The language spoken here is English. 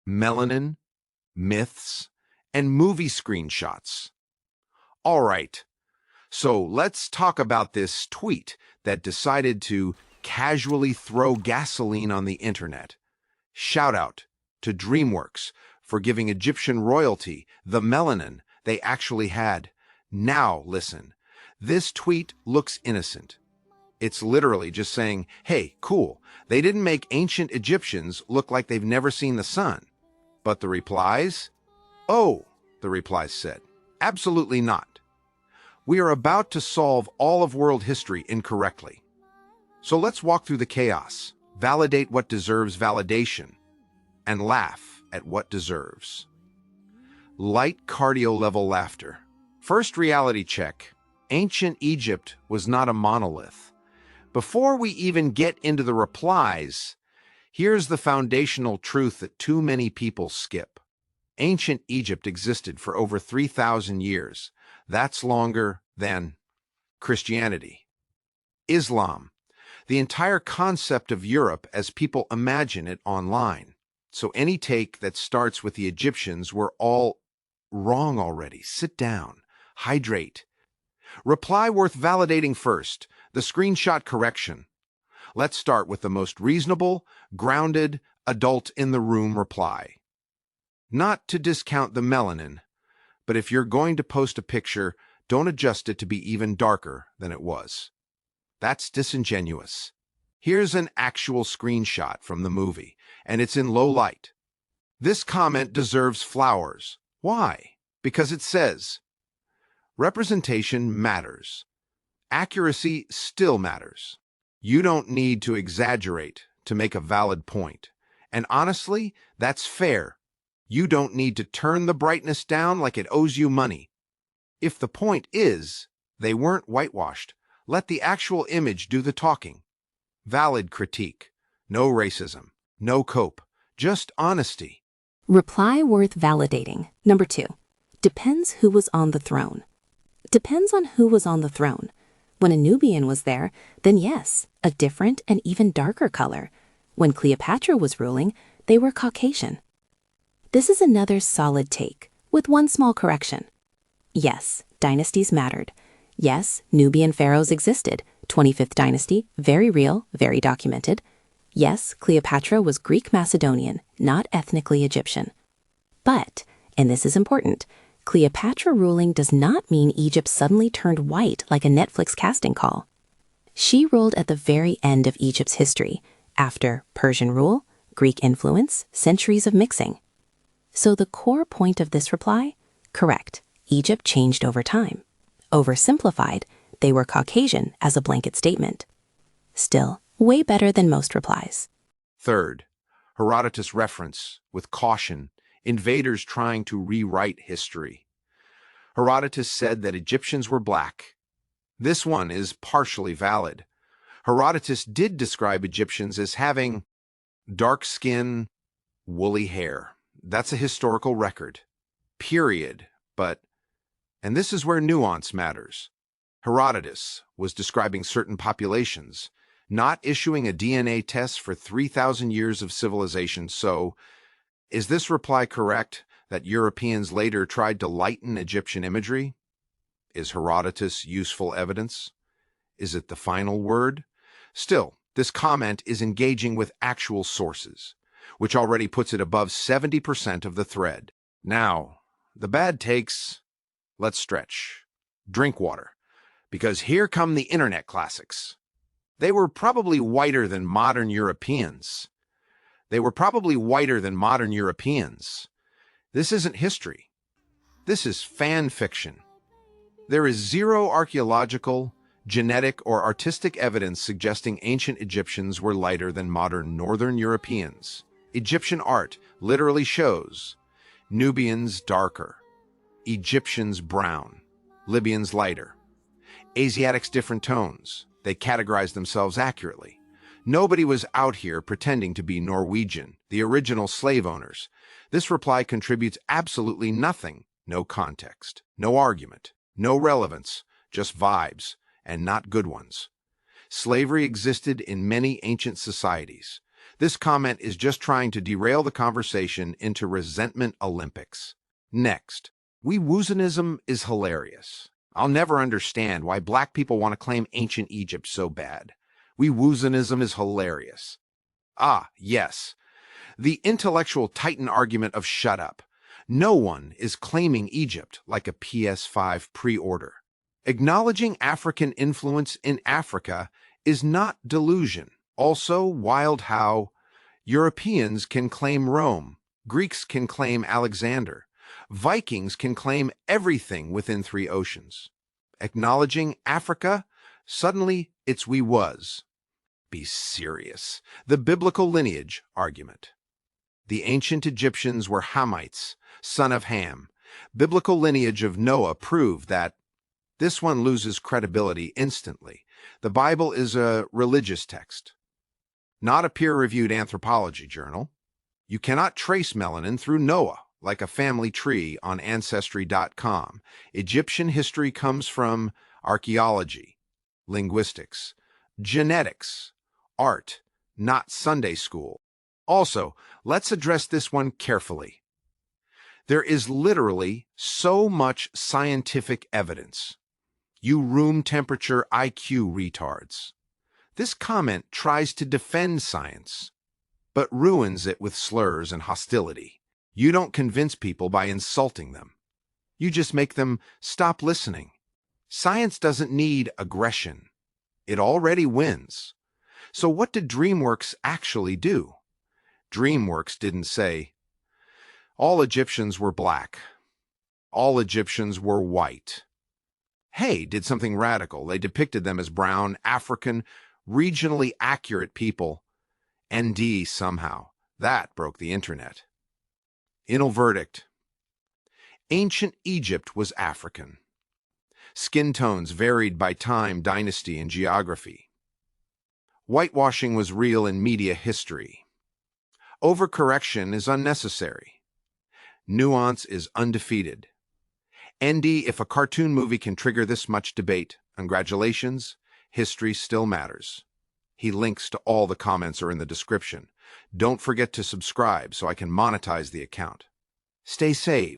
Melanin, myths, and movie screenshots. All right, so let's talk about this tweet that decided to casually throw gasoline on the internet. Shout out to DreamWorks for giving Egyptian royalty the melanin they actually had. Now listen, this tweet looks innocent. It's literally just saying, hey, cool, they didn't make ancient Egyptians look like they've never seen the sun. But the replies? Oh, the replies said, absolutely not. We are about to solve all of world history incorrectly. So let's walk through the chaos, validate what deserves validation, and laugh at what deserves. Light cardio-level laughter. First reality check. Ancient Egypt was not a monolith. Before we even get into the replies, here's the foundational truth that too many people skip. Ancient Egypt existed for over 3,000 years. That's longer than Christianity, Islam, the entire concept of Europe as people imagine it online. So any take that starts with the Egyptians were all wrong already. Sit down, hydrate. Reply worth validating first, the screenshot correction. Let's start with the most reasonable, grounded, adult in the room reply. Not to discount the melanin, but if you're going to post a picture, don't adjust it to be even darker than it was. That's disingenuous. Here's an actual screenshot from the movie, and it's in low light. This comment deserves flowers. Why? Because it says, representation matters. Accuracy still matters. You don't need to exaggerate to make a valid point. And honestly, that's fair. You don't need to turn the brightness down like it owes you money. If the point is, they weren't whitewashed, let the actual image do the talking. Valid critique. No racism. No cope. Just honesty. Reply worth validating. Number 2. Depends who was on the throne. Depends on who was on the throne. When a Nubian was there, then yes, a different and even darker color. When Cleopatra was ruling, they were Caucasian. This is another solid take, with one small correction. Yes, dynasties mattered. Yes, Nubian pharaohs existed. 25th dynasty, very real, very documented. Yes, Cleopatra was Greek Macedonian, not ethnically Egyptian. But, and this is important, Cleopatra ruling does not mean Egypt suddenly turned white like a Netflix casting call. She ruled at the very end of Egypt's history, after Persian rule, Greek influence, centuries of mixing. So the core point of this reply? Correct, Egypt changed over time. Oversimplified, they were Caucasian as a blanket statement. Still, way better than most replies. Third, Herodotus reference, with caution, invaders trying to rewrite history. Herodotus said that Egyptians were black. This one is partially valid. Herodotus did describe Egyptians as having dark skin, woolly hair. That's a historical record. Period. But, and this is where nuance matters, Herodotus was describing certain populations, not issuing a DNA test for 3,000 years of civilization. So, is this reply correct, that Europeans later tried to lighten Egyptian imagery? Is Herodotus useful evidence? Is it the final word? Still, this comment is engaging with actual sources, which already puts it above 70% of the thread. Now, the bad takes, let's stretch. Drink water, because here come the internet classics. They were probably whiter than modern Europeans. This isn't history. This is fan fiction. There is zero archaeological, genetic, or artistic evidence suggesting ancient Egyptians were lighter than modern Northern Europeans. Egyptian art literally shows Nubians darker, Egyptians brown, Libyans lighter, Asiatics different tones. They categorize themselves accurately. Nobody was out here pretending to be Norwegian, the original slave owners. This reply contributes absolutely nothing. No context, no argument, no relevance, just vibes, and not good ones. Slavery existed in many ancient societies. This comment is just trying to derail the conversation into resentment Olympics. Next, Weewoozonism is hilarious. I'll never understand why black people want to claim ancient Egypt so bad. Weewoozonism is hilarious. Ah, yes. The intellectual titan argument of shut up. No one is claiming Egypt like a PS5 pre-order. Acknowledging African influence in Africa is not delusion. Also, wild how Europeans can claim Rome, Greeks can claim Alexander, Vikings can claim everything within 3 oceans. Acknowledging Africa, suddenly it's we was. Be serious. The biblical lineage argument. The ancient Egyptians were Hamites, son of Ham. Biblical lineage of Noah proved that this one loses credibility instantly. The Bible is a religious text, not a peer-reviewed anthropology journal. You cannot trace melanin through Noah like a family tree on Ancestry.com. Egyptian history comes from archaeology, linguistics, genetics, art, not Sunday school. Also, let's address this one carefully. There is literally so much scientific evidence. You room temperature IQ retards. This comment tries to defend science, but ruins it with slurs and hostility. You don't convince people by insulting them. You just make them stop listening. Science doesn't need aggression. It already wins. So what did DreamWorks actually do? DreamWorks didn't say, all Egyptians were black. All Egyptians were white. Hey, did something radical. They depicted them as brown, African, regionally accurate people. ND somehow. That broke the internet. Inal verdict. Ancient Egypt was African. Skin tones varied by time, dynasty, and geography. Whitewashing was real in media history. Overcorrection is unnecessary. Nuance is undefeated. ND, if a cartoon movie can trigger this much debate, congratulations, history still matters. He links to all the comments are in the description. Don't forget to subscribe so I can monetize the account. Stay safe.